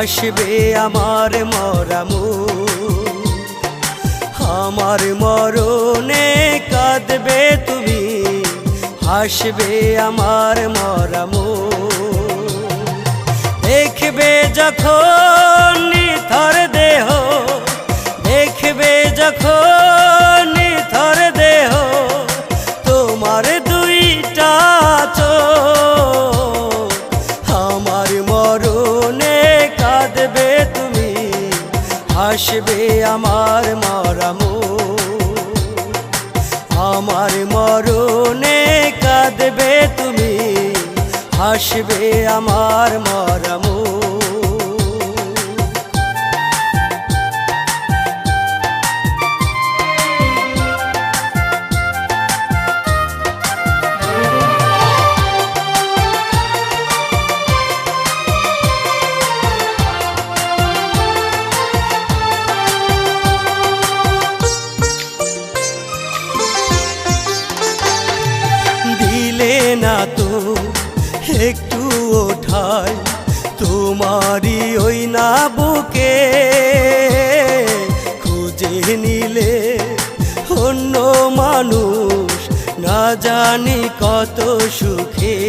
হাসবে আমার মরামু, আমার মরণে কাঁদবে তুমি, হাসবে আমার মরামু। দেখবে যখন নিথর দেহ, দেখবে যখন নিথর দেহ, তোমার দুইটা চোখ, আমার মরণে কাঁদবে তুমি, হাসবে আমার মরামু। আমার মরণে কাঁদবে তুমি, হাসবে আমার মরামু। দিলে না তো একটু ওঠায় তোমারি ওই না বুকে, খুঁজে নিলে অন্য মানুষ না জানি কত সুখে।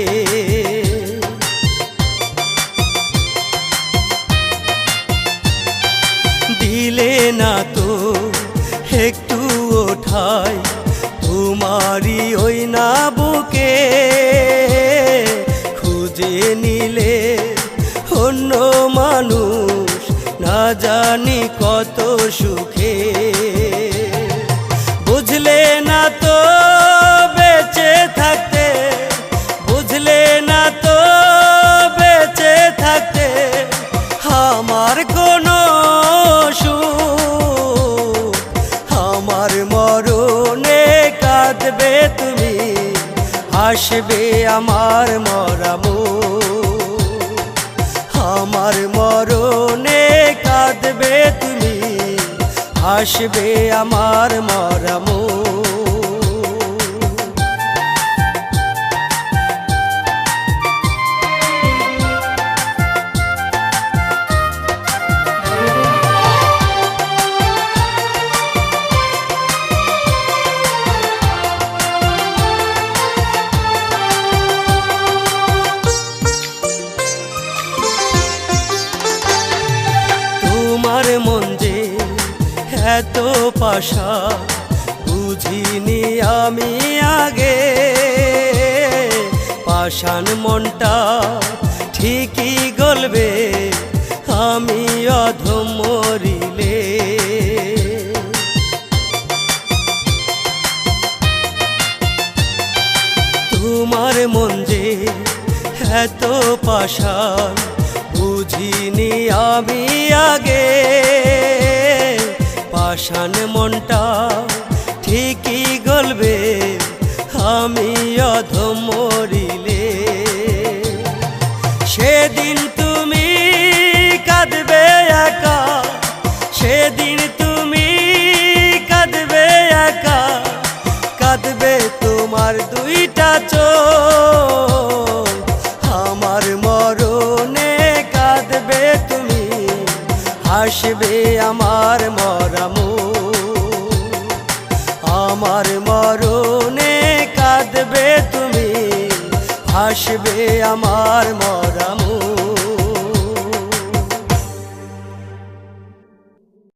দিলে না তো একটু ওঠায় তোমারি ওই না বুকে, খুঁজে নিলে অন্য মানুষ না জানি কত সুখে। বুঝলে না তো বেঁচে থাকতে, বুঝলে না তো বেঁচে থাকতে আমার কোনো সুখ, আমার মরণে কাঁদবে তুমি, হাসবে আমার মরামু। আমার মরণে কাঁদবে তুমি, হাসবে আমার মরামু। তোমার মন যে এত পাশা বুঝিনি আমি আগে, পাষাণ মনটা ঠিকই গলবে আমি অধম মরিলে। তোমার মন যে এত পাষাণ বুঝিনি আমি আগে, পাষাণ মনটা ঠিকই গলবে আমি অধম মরিলে। সেদিন তুমি কাঁদবে একা, সেদিন তুমি কাঁদবে একা, কাঁদবে তোমার দুইটা চোখ, আমার মরণে কাঁদবে তুমি, হাসবে আমার মরামু। আমার মরণে কাঁদবে তুমি, হাসবে আমার মরামু।